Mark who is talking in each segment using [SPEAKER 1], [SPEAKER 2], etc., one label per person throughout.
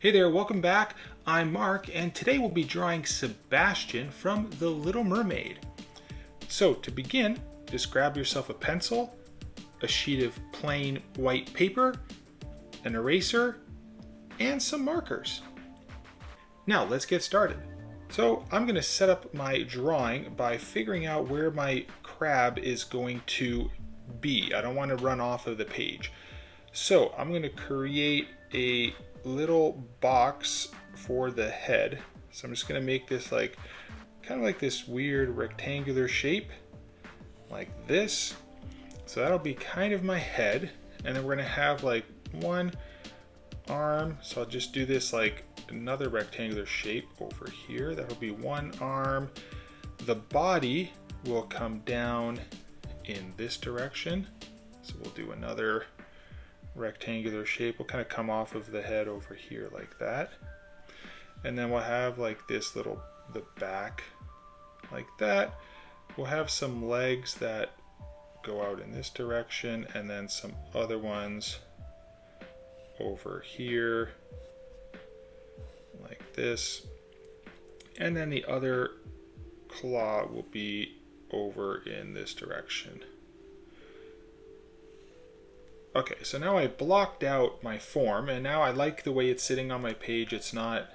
[SPEAKER 1] Hey there, welcome back. I'm Mark, and today we'll be drawing Sebastian from The Little Mermaid. So to begin, just grab yourself a pencil, a sheet of plain white paper, an eraser, and some markers. Now let's get started. So I'm going to set up my drawing by figuring out where my crab is going to be. I don't want to run off of the page. So I'm going to create a little box for the head. So I'm just going to make this kind of like this weird rectangular shape like this. So that'll be kind of my head, and then we're going to have like one arm. So I'll just do this like another rectangular shape over here. That'll be one arm. The body will come down in this direction. So we'll do another rectangular shape. Will kind of come off of the head over here like that, and then we'll have like this the back like that. We'll have some legs that go out in this direction, and then some other ones over here like this, and then the other claw will be over in this direction. Okay, so now I blocked out my form, and now I like the way it's sitting on my page. It's not,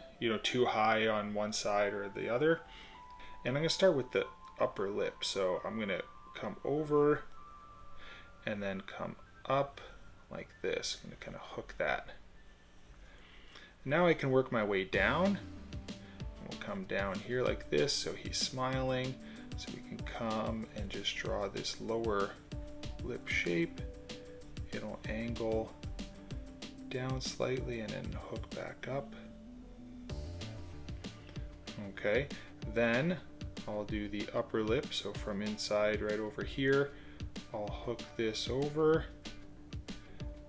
[SPEAKER 1] too high on one side or the other. And I'm going to start with the upper lip. So I'm going to come over and then come up like this. I'm going to kind of hook that. Now I can work my way down. We'll come down here like this, so he's smiling. So we can come and just draw this lower lip shape. It'll angle down slightly and then hook back up. Okay, then I'll do the upper lip. So from inside right over here, I'll hook this over.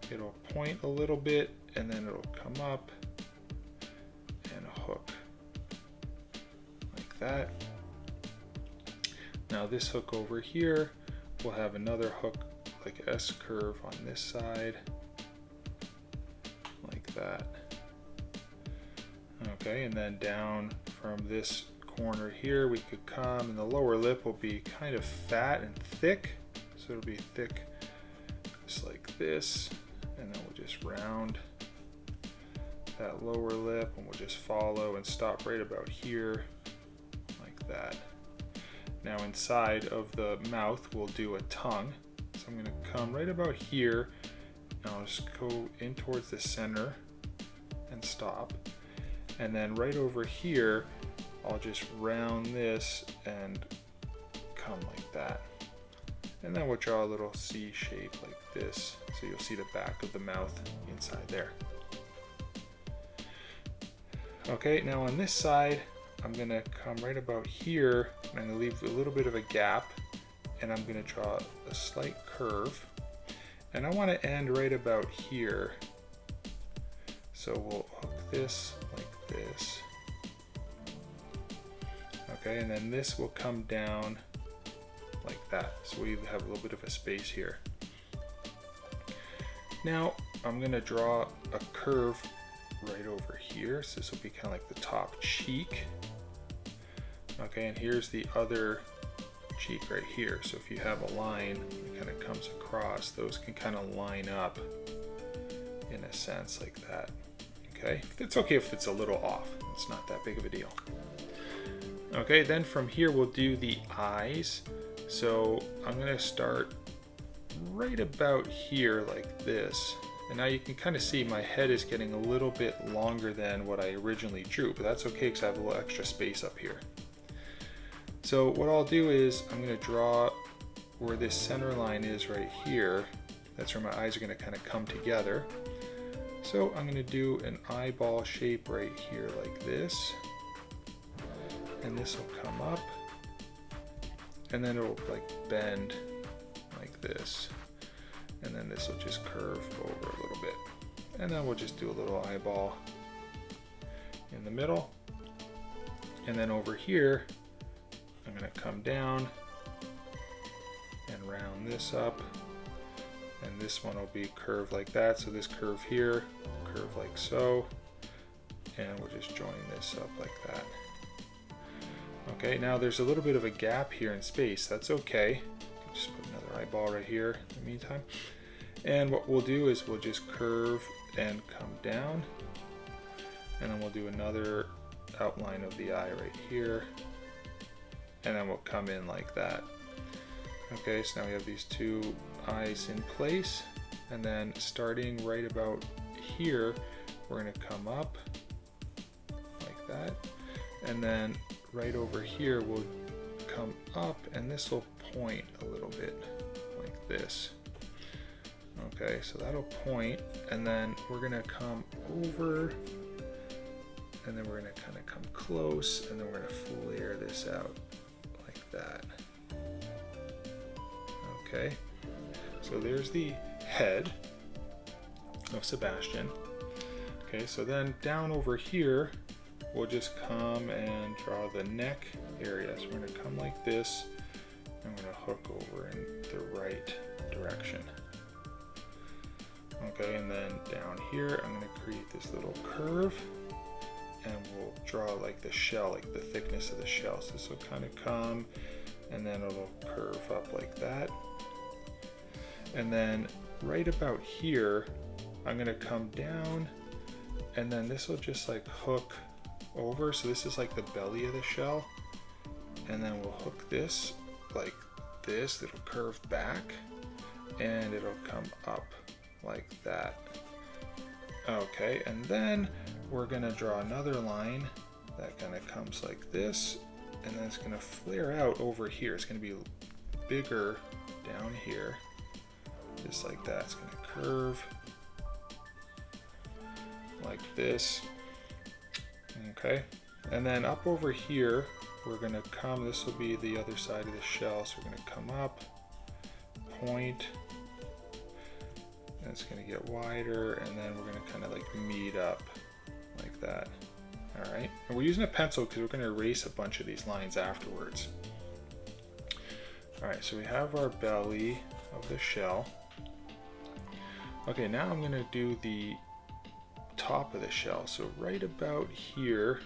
[SPEAKER 1] It'll point a little bit, and then it'll come up and hook like that. Now this hook over here will have another hook like S curve on this side like that. Okay, and then down from this corner here we could come, and the lower lip will be kind of fat and thick, so it'll be thick just like this, and then we'll just round that lower lip, and we'll just follow and stop right about here like that. Now inside of the mouth we'll do a tongue. So I'm going to come right about here, and I'll just go in towards the center and stop. And then right over here, I'll just round this and come like that. And then we'll draw a little C shape like this, so you'll see the back of the mouth inside there. Okay, now on this side, I'm going to come right about here, and I'm going to leave a little bit of a gap. And I'm going to draw a slight curve, and I want to end right about here. So we'll hook this like this. Okay, and then this will come down like that. So we have a little bit of a space here. Now I'm going to draw a curve right over here. So this will be kind of like the top cheek. Okay, and here's the other cheek right here. So if you have a line that kind of comes across, those can kind of line up in a sense like that. Okay, it's okay if it's a little off. It's not that big of a deal. Okay, then from here we'll do the eyes. So I'm going to start right about here like this. And now you can kind of see my head is getting a little bit longer than what I originally drew, but that's okay because I have a little extra space up here. So what I'll do is I'm going to draw where this center line is right here. That's where my eyes are going to kind of come together. So I'm going to do an eyeball shape right here like this. And this will come up. And then it'll like bend like this. And then this will just curve over a little bit. And then we'll just do a little eyeball in the middle. And then over here, I'm going to come down and round this up, and this one will be curved like that. So this curve here, curve like so, And we'll just join this up like that. Okay, now there's a little bit of a gap here in space. That's okay. Just put another eyeball right here in the meantime. And what we'll do is we'll just curve and come down. And then we'll do another outline of the eye right here. And then we'll come in like that. Okay, so now we have these two eyes in place. And then starting right about here, we're going to come up like that. And then right over here, we'll come up, and this will point a little bit like this. Okay, so that'll point, and then we're going to come over, and then we're going to kind of come close, and then we're going to flare this out like that. Okay, so there's the head of Sebastian. Okay, so then down over here, we'll just come and draw the neck area. So we're going to come like this, and we're going to hook over in the right direction. Okay, and then down here, I'm going to create this little curve, and we'll draw like the shell, like the thickness of the shell. So this will kind of come, and then it'll curve up like that. And then right about here, I'm going to come down, and then this will just like hook over. So this is like the belly of the shell, and then we'll hook this like this. It'll curve back, and it'll come up like that. Okay, and then we're going to draw another line that kind of comes like this, and then it's going to flare out over here. It's going to be bigger down here, just like that. It's going to curve like this. Okay, and then up over here, we're going to come, this will be the other side of the shell, so we're going to come up, point, and it's going to get wider, and then we're going to kind of like meet up like that. All right, and we're using a pencil because we're going to erase a bunch of these lines afterwards. All right, so we have our belly of the shell. Okay, now I'm going to do the top of the shell. So right about here,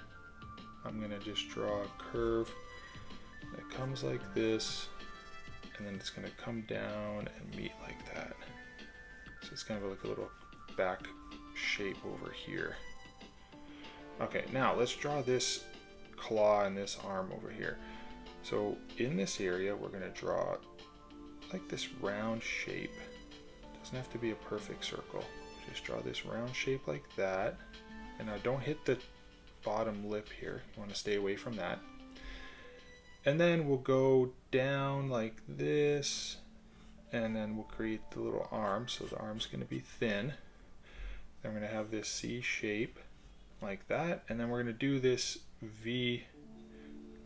[SPEAKER 1] I'm going to just draw a curve that comes like this, and then it's going to come down and meet like that. So it's kind of like a little back shape over here. Okay, now let's draw this claw and this arm over here. So in this area, we're going to draw like this round shape. It doesn't have to be a perfect circle. Just draw this round shape like that. And now don't hit the bottom lip here. You want to stay away from that. And then we'll go down like this, and then we'll create the little arm. So the arm's going to be thin. Then we're going to have this C shape like that, and then we're going to do this V,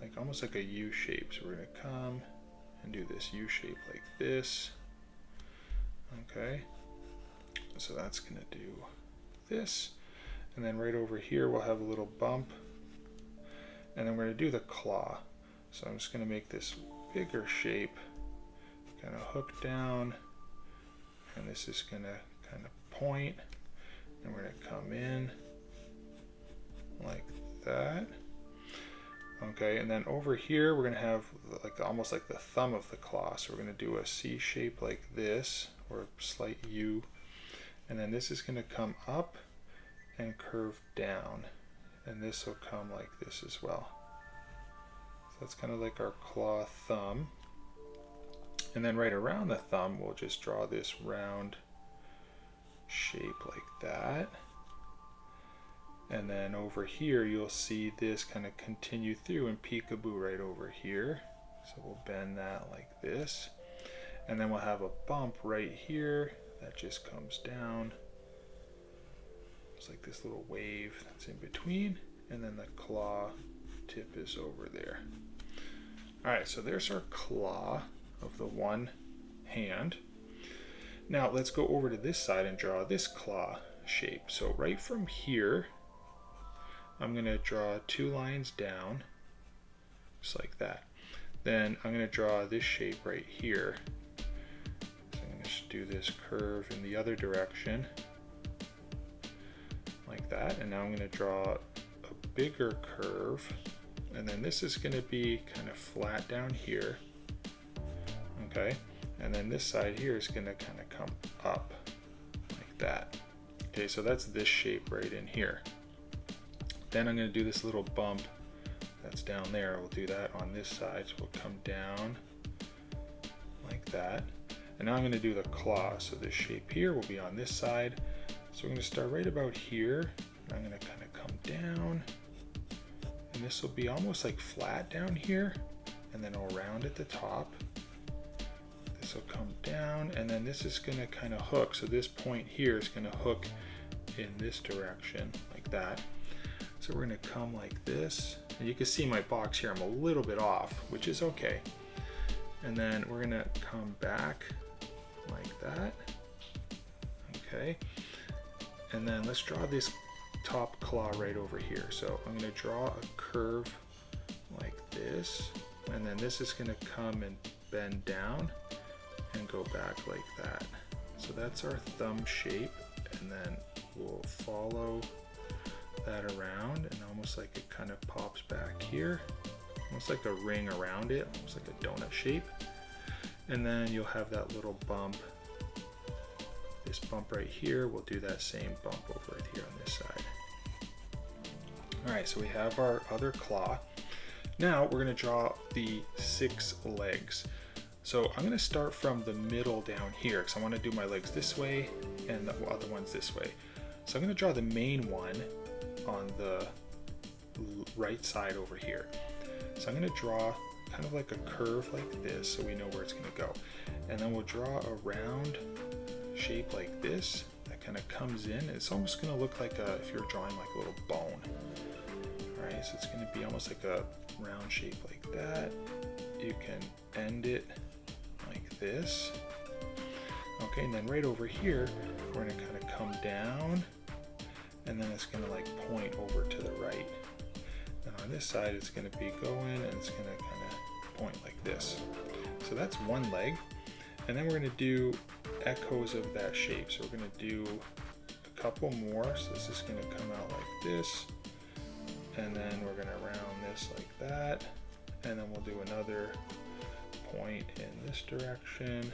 [SPEAKER 1] like almost like a U shape. So we're going to come and do this U shape like this. Okay, so that's going to do this, and then right over here we'll have a little bump, and then we're going to do the claw. So I'm just going to make this bigger shape, kind of hook down, and this is going to kind of point, and we're going to come in like that. Okay, and then over here we're going to have like almost like the thumb of the claw. So we're going to do a C shape like this, or a slight U, and then this is going to come up and curve down, and this will come like this as well. So that's kind of like our claw thumb. And then right around the thumb, we'll just draw this round shape like that. And then over here, you'll see this kind of continue through and peekaboo right over here. So we'll bend that like this. And then we'll have a bump right here that just comes down. It's like this little wave that's in between. And then the claw tip is over there. All right, so there's our claw of the one hand. Now let's go over to this side and draw this claw shape. So right from here, I'm going to draw two lines down, just like that. Then I'm going to draw this shape right here. So I'm going to do this curve in the other direction, like that. And now I'm going to draw bigger curve, and then this is going to be kind of flat down here. Okay, and then this side here is going to kind of come up like that. Okay, so that's this shape right in here. Then I'm going to do this little bump that's down there. We'll do that on this side, so we'll come down like that. And now I'm going to do the claw. So this shape here will be on this side. So we're going to start right about here. I'm going to kind of come down, and this will be almost like flat down here, and then around at the top. This will come down, and then this is going to kind of hook. So this point here is going to hook in this direction like that. So we're going to come like this, and you can see my box here, I'm a little bit off, which is okay. And then we're going to come back like that. Okay, and then let's draw this top claw right over here. So I'm going to draw a curve like this, and then this is going to come and bend down and go back like that. So that's our thumb shape, and then we'll follow that around, and almost like it kind of pops back here, almost like a ring around it, almost like a donut shape. And then you'll have that little bump, this bump right here. We'll do that same bump over here on this side. All right, so we have our other claw. Now we're going to draw the 6 legs. So I'm going to start from the middle down here, because I want to do my legs this way and the other ones this way. So I'm going to draw the main one on the right side over here. So I'm going to draw kind of like a curve like this, so we know where it's going to go. And then we'll draw a round shape like this that kind of comes in. It's almost going to look like if you're drawing like a little bone. All right, so it's going to be almost like a round shape like that. You can end it like this. Okay, and then right over here, we're going to kind of come down, and then it's going to like point over to the right. And on this side, it's going to be going, and it's going to kind of point like this. So that's one leg. And then we're going to do echoes of that shape. So we're going to do a couple more. So this is going to come out like this, and then we're going to round this like that, and then we'll do another point in this direction.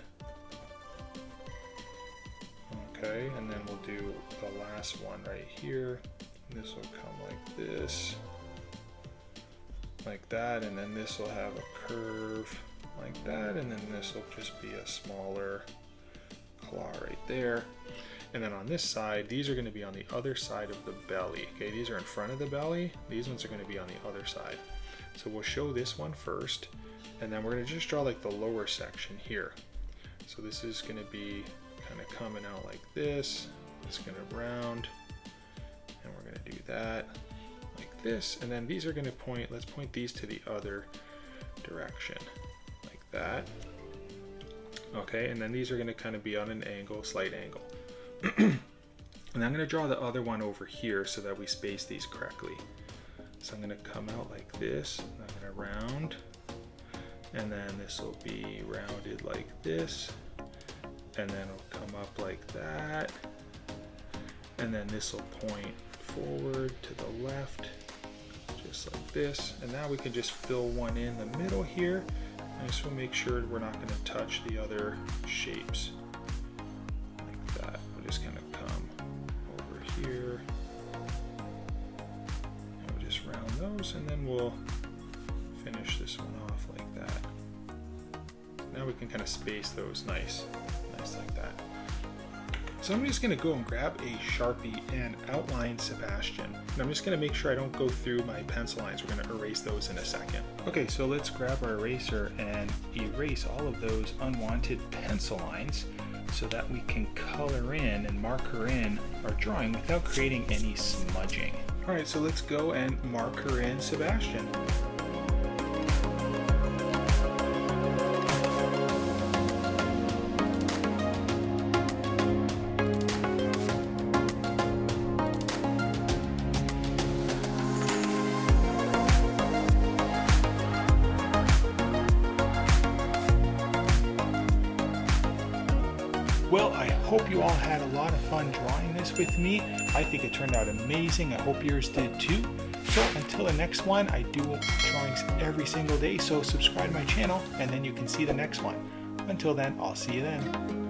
[SPEAKER 1] Okay, and then we'll do the last one right here. This will come like this, like that, and then this will have a curve like that, and then this will just be a smaller claw right there. And then on this side, these are going to be on the other side of the belly. Okay, these are in front of the belly. These ones are going to be on the other side. So we'll show this one first, and then we're going to just draw like the lower section here. So this is going to be kind of coming out like this. It's going to round, and we're going to do that like this. And then these are going to point, let's point these to the other direction like that. Okay, and then these are going to kind of be on an angle, slight angle. And I'm going to draw the other one over here so that we space these correctly. So I'm going to come out like this, and I'm going to round, and then this will be rounded like this, and then it'll come up like that, and then this will point forward to the left, just like this. And now we can just fill one in the middle here. I just want to make sure we're not going to touch the other shapes like that. We'll just kind of come over here, and we'll just round those, and then we'll finish this one off like that. Now we can kind of space those nice like that. So I'm just going to go and grab a Sharpie and outline Sebastian. And I'm just going to make sure I don't go through my pencil lines. We're going to erase those in a second. Okay, so let's grab our eraser and erase all of those unwanted pencil lines so that we can color in and marker in our drawing without creating any smudging. All right, so let's go and marker in Sebastian. Well, I hope you all had a lot of fun drawing this with me. I think it turned out amazing. I hope yours did too. So until the next one, I do drawings every single day, so subscribe to my channel and then you can see the next one. Until then, I'll see you then.